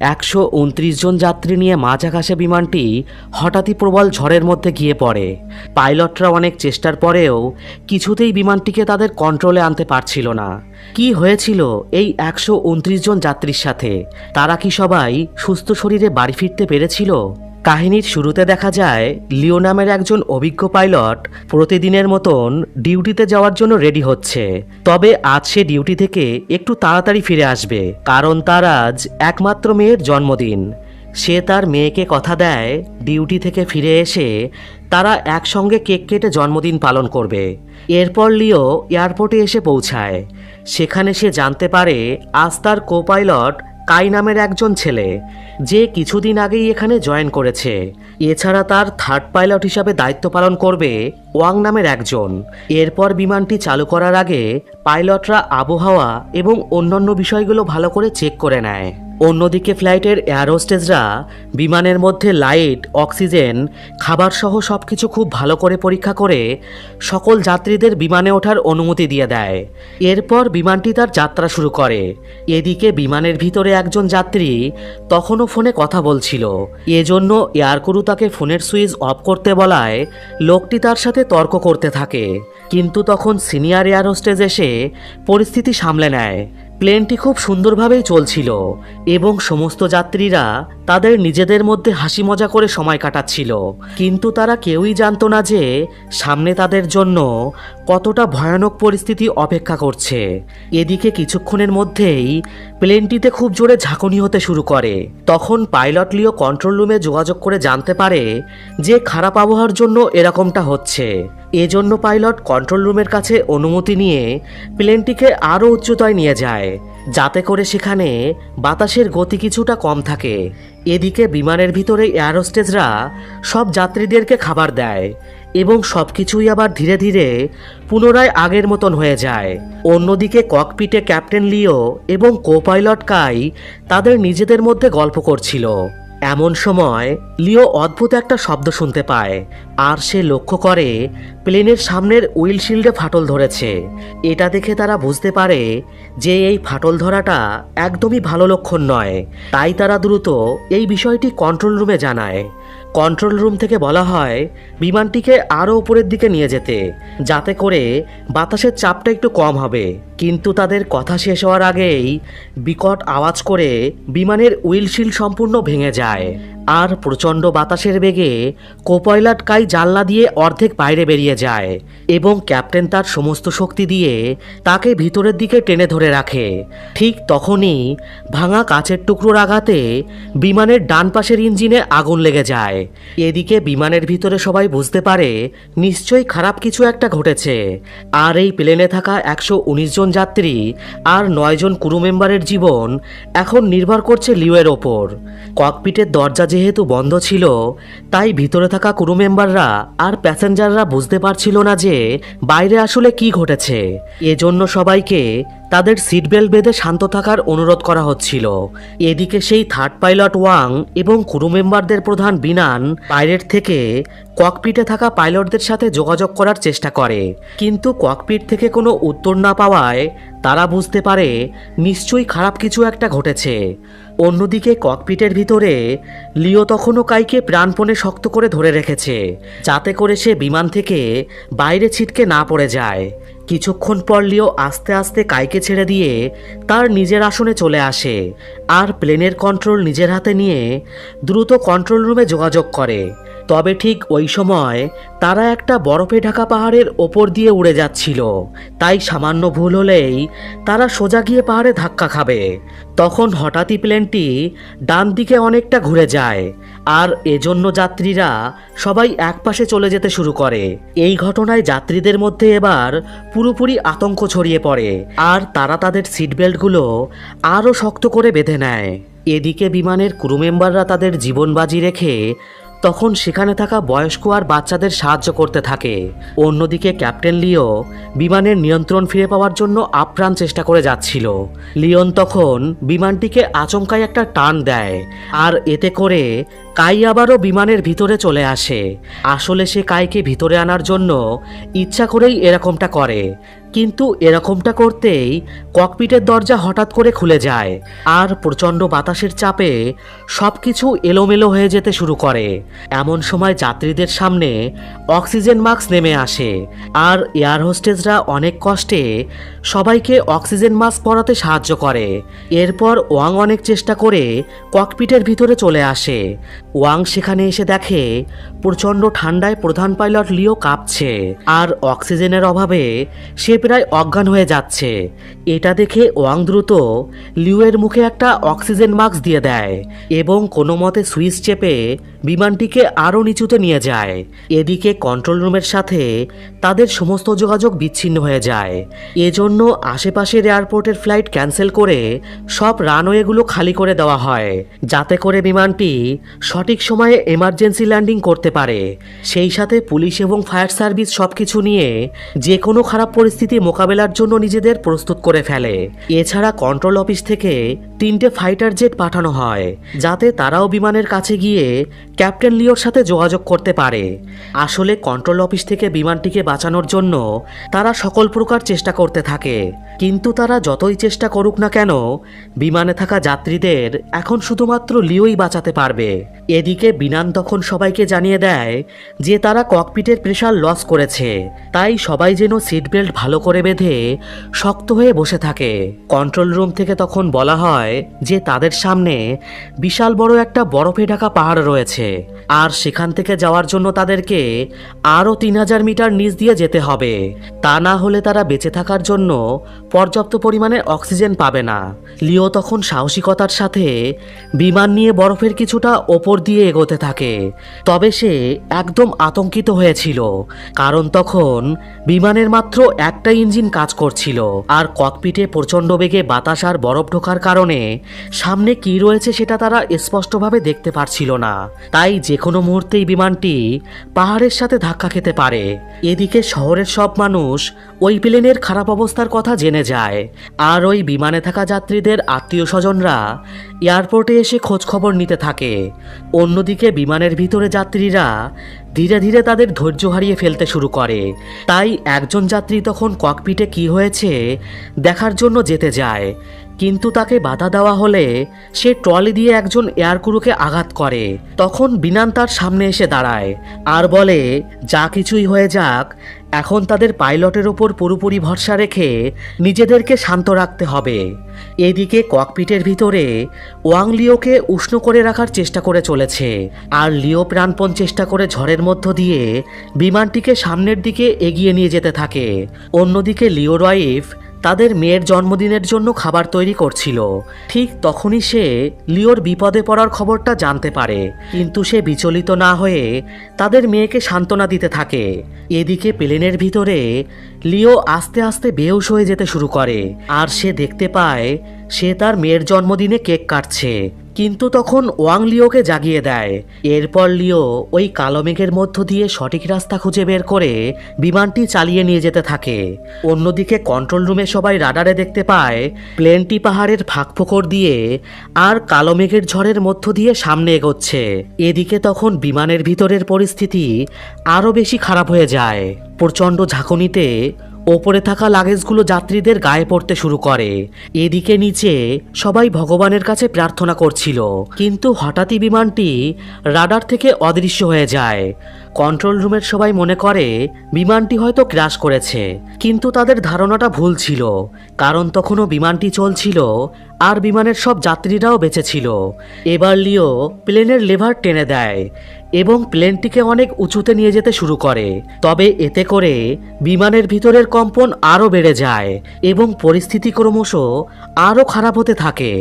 129 জন যাত্রী নিয়ে মাঝ আকাশে বিমানটি হঠাৎই প্রবল ঝড়ের মধ্যে গিয়ে পড়ে। পাইলটরা অনেক চেষ্টার পরেও কিছুতেই বিমানটিকে তাদের কন্ট্রোলে আনতে পারছিল না। কি হয়েছিল এই 129 জন যাত্রীর সাথে? তারা কি সবাই সুস্থ শরীরে বাড়ি ফিরতে পেরেছিল? কাহিনীর শুরুতে দেখা যায় লিও নামের একজন অভিজ্ঞ পাইলট প্রতিদিনের মতন ডিউটিতে যাওয়ার জন্য রেডি হচ্ছে। তবে আজ সে ডিউটি থেকে একটু তাড়াতাড়ি ফিরে আসবে, কারণ তার আজ একমাত্র মেয়ের জন্মদিন। সে তার মেয়েকে কথা দেয় ডিউটি থেকে ফিরে এসে তারা একসঙ্গে কেক কেটে জন্মদিন পালন করবে। এরপর লিও এয়ারপোর্টে এসে পৌঁছায়। সেখানে সে জানতে পারে আজ তার কো পাইলট কাই নামের একজন ছেলে, যে কিছুদিন আগেই এখানে জয়েন করেছে। এছাড়া তার থার্ড পাইলট হিসাবে দায়িত্ব পালন করবে ওয়াং নামের একজন। এরপর বিমানটি চালু করার আগে পাইলটরা আবহাওয়া এবং অন্যান্য বিষয়গুলো ভালো করে চেক করে নেয়। অন্যদিকে ফ্লাইটের এয়ার হোস্টেসরা বিমানের মধ্যে লাইট, অক্সিজেন, খাবার সহ সবকিছু খুব ভালো করে পরীক্ষা করে সকল যাত্রীদের বিমানে ওঠার অনুমতি দিয়ে দেয়। এরপর বিমানটি তার যাত্রা শুরু করে। এদিকে বিমানের ভিতরে একজন যাত্রী তখনও ফোনে কথা বলছিল। এজন্য এয়ারক্রু তাকে ফোনের সুইচ অফ করতে বলায় লোকটি তার সাথে তর্ক করতে থাকে। কিন্তু তখন সিনিয়র এয়ার হোস্টেস এসে পরিস্থিতি সামলে নেয়। প্লেনটি খুব সুন্দরভাবেই চলছিল এবং সমস্ত যাত্রীরা তাদের নিজেদের মধ্যে হাসি মজা করে সময় কাটাচ্ছিল। কিন্তু তারা কেউই জানতো না যে সামনে তাদের জন্য কতটা ভয়ানক পরিস্থিতি অপেক্ষা করছে। এদিকে কিছুক্ষণের মধ্যেই প্লেনটিতে খুব জোরে ঝাঁকুনি হতে শুরু করে। তখন পাইলট লিও কন্ট্রোল রুমে যোগাযোগ করে জানতে পারে যে খারাপ আবহাওয়ার জন্য এরকমটা হচ্ছে। এজন্য পাইলট কন্ট্রোল রুমের কাছে অনুমতি নিয়ে প্লেনটিকে আরও উচ্চতায় নিয়ে যায়, যাতে করে সেখানে বাতাসের গতি কিছুটা কম থাকে। এদিকে বিমানের ভিতরে এয়ার হোস্টেসরা সব যাত্রীদেরকে খাবার দেয় এবং সব কিছুই আবার ধীরে ধীরে পুনরায় আগের মতন হয়ে যায়। অন্যদিকে ককপিটে ক্যাপ্টেন লিও এবং কো পাইলট কাই তাদের নিজেদের মধ্যে গল্প করছিল। এমন সময় লিও অদ্ভুত একটা শব্দ শুনতে পায়, আর সে লক্ষ্য করে প্লেনের সামনের উইলশিল্ডে ফাটল ধরেছে। এটা দেখে তারা বুঝতে পারে যে এই ফাটল ধরাটা একদমই ভালো লক্ষণ নয়। তাই তারা দ্রুত এই বিষয়টি কন্ট্রোল রুমে জানায়। কন্ট্রোল রুম থেকে বলা হয় বিমানটিকে আরও উপরের দিকে নিয়ে যেতে, যাতে করে বাতাসের চাপটা একটু কম হবে। কিন্তু তাদের কথা শেষ হওয়ার আগেই বিকট আওয়াজ করে বিমানের উইলশিল্ড সম্পূর্ণ ভেঙে যায়, আর প্রচণ্ড বাতাসের বেগে কোপাইলট কাই জানলা দিয়ে অর্ধেক বাইরে বেরিয়ে যায় এবং ক্যাপ্টেন তার সমস্ত শক্তি দিয়ে তাকে ভিতরের দিকে টেনে ধরে রাখে। ঠিক তখনই ভাঙা কাচের টুকরোর আঘাতে বিমানের ডান পাশের ইঞ্জিনে আগুন লেগে যায়। এদিকে বিমানের ভিতরে সবাই বুঝতে পারে নিশ্চয়ই খারাপ কিছু একটা ঘটেছে, আর এই প্লেনে থাকা 119 জন যাত্রী আর 9 জন ক্রু মেম্বারের জীবন এখন নির্ভর করছে লিওয়ের ওপর। ককপিটের দরজা যেহেতু বন্ধ ছিল, তাই ভিতরে থাকা ক্রু মেম্বাররা আর প্যাসেঞ্জাররা বুঝতে পারছিল না যে বাইরে আসলে কি ঘটেছে। এজন্য সবাইকে তাদের সিট বেল্ট বেঁধে শান্ত থাকার অনুরোধ করা হচ্ছিল। এদিকে সেই থার্ড পাইলট ওয়াং এবং ক্রু মেম্বারদের প্রধান বিনান বাইরের থেকে ককপিটে থাকা পাইলটদের সাথে যোগাযোগ করার চেষ্টা করে, কিন্তু ককপিট থেকে কোনো উত্তর না পাওয়ায় তারা বুঝতে পারে নিশ্চয়ই খারাপ কিছু একটা ঘটেছে। অন্যদিকে ককপিটের ভিতরে লিও তখনও কাইকে প্রাণপণে শক্ত করে ধরে রেখেছে, যাতে করে সে বিমান থেকে বাইরে ছিটকে না পড়ে যায়। কিছুক্ষণ পর লিও আস্তে আস্তে কাইকে ছেড়ে দিয়ে তার নিজের আসনে চলে আসে আর প্লেনের কন্ট্রোল নিজের হাতে নিয়ে দ্রুত কন্ট্রোল রুমে যোগাযোগ করে। তবে ঠিক ওই সময় তারা একটা বরফে ঢাকা পাহাড়ের ওপর দিয়ে উড়ে যাচ্ছিল, তাই সামান্য ভুল হলেই তারা সোজা গিয়ে পাহাড়ে ধাক্কা খাবে। তখন হঠাৎই প্লেনটি ডান দিকে অনেকটা ঘুরে যায়, আর এজন্য যাত্রীরা সবাই একপাশে চলে যেতে শুরু করে। এই ঘটনায় যাত্রীদের মধ্যে এবার পুরোপুরি আতঙ্ক ছড়িয়ে পড়ে, আর তারা তাদের সিট বেল্টগুলো আরও শক্ত করে বেঁধে নেয়। এদিকে বিমানের ক্রু মেম্বাররা তাদের জীবন বাজি রেখে তখন সেখানে থাকা বয়স্ক আর বাচ্চাদের সাহায্য করতে থাকে। অন্যদিকে ক্যাপ্টেন লিও বিমানের নিয়ন্ত্রণ ফিরে পাওয়ার জন্য আপ্রাণ চেষ্টা করে যাচ্ছিল। লিওন তখন বিমানটিকে আচমকাই একটা টান দেয়, আর এতে করে কাই আবারও বিমানের ভিতরে চলে আসে। আসলে সে কাইকে ভিতরে আনার জন্য ইচ্ছা করেই এরকমটা করে, কিন্তু এরকমটা করতেই ককপিটের দরজা হঠাৎ করে খুলে যায় আর প্রচণ্ড বাতাসের চাপে সব কিছু এলোমেলো হয়ে যেতে শুরু করে। এমন সময় যাত্রীদের সামনে অক্সিজেন মাস্ক নেমে আসে আর এয়ার হোস্টেসরা অনেক কষ্টে সবাইকে অক্সিজেন মাস্ক পরাতে সাহায্য করে। এরপর ওয়াং অনেক চেষ্টা করে ককপিটের ভিতরে চলে আসে। ওয়াং সেখানে এসে দেখে প্রচণ্ড ঠান্ডায় প্রধান পাইলট লিও কাঁপছে আর অক্সিজেনের অভাবে সে প্রায় অজ্ঞান হয়ে যাচ্ছে। এটা দেখে ওয়াং দ্রুত লিওয়ের মুখে একটা অক্সিজেন মাস্ক দিয়ে দেয় এবং কোনো মতে সুইচ চেপে বিমানটিকে আরও নিচুতে নিয়ে যায়। এদিকে কন্ট্রোল রুমের সাথে তাদের সমস্ত যোগাযোগ বিচ্ছিন্ন হয়ে যায়। এজন্য আশেপাশের এয়ারপোর্টের ফ্লাইট ক্যান্সেল করে সব রানওয়েগুলো খালি করে দেওয়া হয় যাতে করে বিমানটি সঠিক সময়ে এমার্জেন্সি ল্যান্ডিং করতে পারে। সেই সাথে পুলিশ এবং ফায়ার সার্ভিস সবকিছু নিয়ে যে কোনো খারাপ পরিস্থিতি মোকাবেলার জন্য নিজেদের প্রস্তুত করে ফেলে। এছাড়া কন্ট্রোল অফিস থেকে 3টে ফাইটার জেট পাঠানো হয় যাতে তারাও বিমানের কাছে গিয়ে ক্যাপ্টেন লিওর সাথে যোগাযোগ করতে পারে। আসলে কন্ট্রোল অফিস থেকে বিমানটিকে বাঁচানোর জন্য তারা সকল প্রকার চেষ্টা করতে থাকে, কিন্তু তারা যতই চেষ্টা করুক না কেন বিমানে থাকা যাত্রীদের এখন শুধুমাত্র লিওই বাঁচাতে পারবে। এদিকে বিমান তখন সবাইকে জানিয়ে দেয় যে তারা ককপিটের প্রেসার লস করেছে, তাই সবাই যেন সিট বেল্ট ভালো করে বেঁধে শক্ত হয়ে বসে থাকে। কন্ট্রোল রুম থেকে তখন বলা হয় যে তাদের সামনে বিশাল বড় একটা বরফে ঢাকা পাহাড় রয়েছে আর সেখান থেকে যাওয়ার জন্য তাদেরকে আরও 3000 মিটার নিচ দিয়ে যেতে হবে। তা না হলে তারা বেঁচে থাকার জন্য পর্যাপ্ত পরিমাণে অক্সিজেন পাবে না। লিও তখন সাহসিকতার সাথে বিমান নিয়ে বরফের কিছুটা ওপর দিয়ে এগোতে থাকে। তবে সে একদম আতঙ্কিত হয়েছিল, কারণ তখন বিমানের মাত্র একটা ইঞ্জিন কাজ করছিল আর ককপিটে প্রচণ্ড বেগে বাতাস আর বরফ ঢোকার কারণে সামনে কি রয়েছে সেটা তারা স্পষ্টভাবে দেখতে পারছিল না। তাই যে কোনো মুহূর্তেই বিমানটি পাহাড়ের সাথে ধাক্কা খেতে পারে। এদিকে শহরের সব মানুষ ওই প্লেনের খারাপ অবস্থার কথা জেনে যায় আর ওই বিমানে থাকা যাত্রীদের আত্মীয় স্বজনরা এয়ারপোর্টে এসে খোঁজ খবর নিতে থাকে। অন্যদিকে বিমানের ভিতরে যাত্রীরা ধীরে ধীরে তাদের ধৈর্য হারিয়ে ফেলতে শুরু করে। তাই একজন যাত্রী তখন ককপিটে কি হয়েছে দেখার জন্য যেতে যায়, কিন্তু তাকে বাধা দেওয়া হলে সে ট্রলি দিয়ে একজন এয়ারক্রুকে আঘাত করে। তখন বিমান তার সামনে এসে দাঁড়ায় আর বলে যা কিছুই হয়ে যাক এখন তাদের পাইলটের ওপর পুরোপুরি ভরসা রেখে নিজেদেরকে শান্ত রাখতে হবে। এদিকে ককপিটের ভিতরে ওয়াং লিওকে উষ্ণ করে রাখার চেষ্টা করে চলেছে আর লিও প্রাণপণ চেষ্টা করে ঝড়ের মধ্য দিয়ে বিমানটিকে সামনের দিকে এগিয়ে নিয়ে যেতে থাকে। অন্যদিকে লিওর ওয়াইফ তাদের মেয়ের জন্মদিনের জন্য খাবার তৈরি করছিল। ঠিক তখনই সে লিওর বিপদে পড়ার খবরটা জানতে পারে, কিন্তু সে বিচলিত না হয়ে তাদের মেয়েকে সান্ত্বনা দিতে থাকে। এদিকে প্লেনের ভিতরে লিও আস্তে আস্তে বেহুশ হয়ে যেতে শুরু করে আর সে দেখতে পায় সে তার মেয়ের জন্মদিনে কেক কাটছে, কিন্তু তখন ওয়াং লিওকে জাগিয়ে দেয়। এরপর লিও ওই কালো মেঘের মধ্য দিয়ে সঠিক রাস্তা খুঁজে বের করে বিমানটি চালিয়ে নিয়ে যেতে থাকে। অন্যদিকে কন্ট্রোল রুমে সবাই রাডারে দেখতে পায় প্লেনটি পাহাড়ের ফাঁকফোকর দিয়ে আর কালো মেঘের ঝড়ের মধ্য দিয়ে সামনে এগোচ্ছে। এদিকে তখন বিমানের ভিতরের পরিস্থিতি আরও বেশি খারাপ হয়ে যায়। প্রচণ্ড ঝাঁকুনিতে ওপরে থাকা লাগেজগুলো যাত্রীদের গায়ে পড়তে শুরু করে। এদিকে নিচে সবাই ভগবানের কাছে প্রার্থনা করছিল, কিন্তু হঠাৎই বিমানটি রাডার থেকে অদৃশ্য হয়ে যায়। কন্ট্রোল রুমের সবাই মনে করে বিমানটি হয়তো ক্র্যাশ করেছে, কিন্তু তাদের ধারণাটা ভুল ছিল, কারণ তখনও বিমানটি চলছিল আর বিমানের সব যাত্রীরাও বেঁচে ছিল। এবার লিও প্লেনের লেভার টেনে দেয় এবং প্লেনটিকে অনেক উঁচুতে নিয়ে যেতে শুরু করে। তবে এতে করে বিমানের ভিতরের কম্পন আরও বেড়ে যায় এবং পরিস্থিতি ক্রমশ আরও খারাপ হতে থাকে।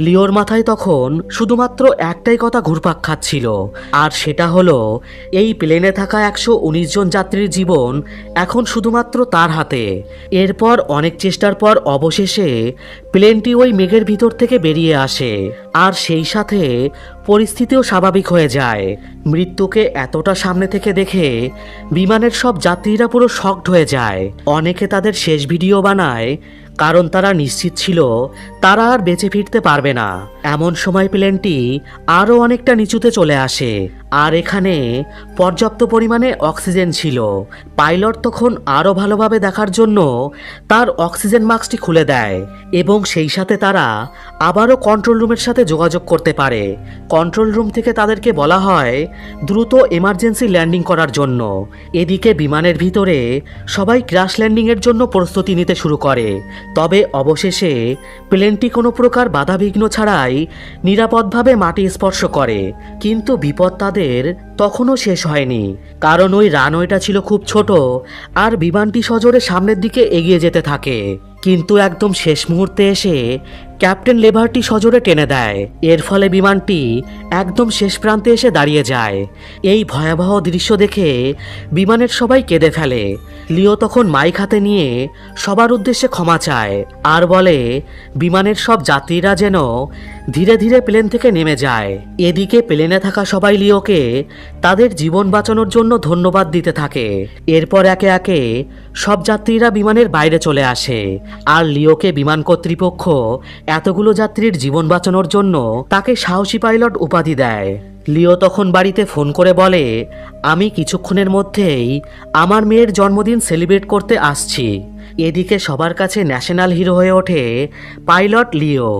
লিওর মাথায় তখন শুধুমাত্র একটাই কথা ঘুরপাক খাচ্ছিল, আর সেটা হলো এই প্লেনে থাকা 119 জন যাত্রীর জীবন এখন শুধুমাত্র তার হাতে। এরপর অনেক চেষ্টার পর অবশেষে প্লেনটি ওই মেঘের ভিতর থেকে বেরিয়ে আসে আর সেই সাথে পরিস্থিতিও স্বাভাবিক হয়ে যায়। মৃত্যুকে এতটা সামনে থেকে দেখে বিমানের সব যাত্রীরা পুরো শকড হয়ে যায়। অনেকে তাদের শেষ ভিডিও বানায়, কারণ তারা নিশ্চিত ছিল তারা আর বেঁচে ফিরতে পারবে না। এমন সময় প্লেনটি আরও অনেকটা নিচুতে চলে আসে, আর এখানে পর্যাপ্ত পরিমাণে অক্সিজেন ছিল। পাইলট তখন আরও ভালোভাবে দেখার জন্য তার অক্সিজেন মাস্কটি খুলে দেয় এবং সেই সাথে তারা আবারও কন্ট্রোল রুমের সাথে যোগাযোগ করতে পারে। কন্ট্রোল রুম থেকে তাদেরকে বলা হয় দ্রুত এমার্জেন্সি ল্যান্ডিং করার জন্য। এদিকে বিমানের ভিতরে সবাই ক্র্যাশ ল্যান্ডিংয়ের জন্য প্রস্তুতি নিতে শুরু করে। তবে অবশেষে প্লেনটি কোনো প্রকার বাধাবিঘ্ন ছাড়াই নিরাপদভাবে মাটি স্পর্শ করে। কিন্তু বিপদ তাদের তখনও শেষ হয়নি, কারণ ওই রানওয়েটা ছিল খুব ছোট আর বিমানটি সজোরে সামনের দিকে এগিয়ে যেতে থাকে। কিন্তু একদম শেষ মুহূর্তে এসে ক্যাপ্টেন লেভারটি সজোরে টেনে দেয়। এর ফলে বিমানটি একদম শেষ প্রান্তে এসে দাঁড়িয়ে যায়। এই ভয়াবহ দৃশ্য দেখে বিমানের সবাই কেঁদে ফেলে। লিও তখন মাইক হাতে নিয়ে সবার উদ্দেশ্যে ক্ষমা চায় আর বলে বিমানের সব যাত্রীরা যেন ধীরে ধীরে প্লেন থেকে নেমে যায়। এদিকে প্লেনে থাকা সবাই লিওকে তাদের জীবন বাঁচানোর জন্য ধন্যবাদ দিতে থাকে। এরপর একে একে সব যাত্রীরা বিমানের বাইরে চলে আসে আর লিওকে বিমান কর্তৃপক্ষ এতগুলো যাত্রীর জীবন বাঁচানোর জন্য তাকে সাহসী পাইলট উপাধি দেয়। লিও তখন বাড়িতে ফোন করে বলে, আমি কিছুক্ষণের মধ্যেই আমার মেয়ের জন্মদিন সেলিব্রেট করতে আসছি। এদিকে সবার কাছে ন্যাশনাল হিরো হয়ে ওঠে পাইলট লিও।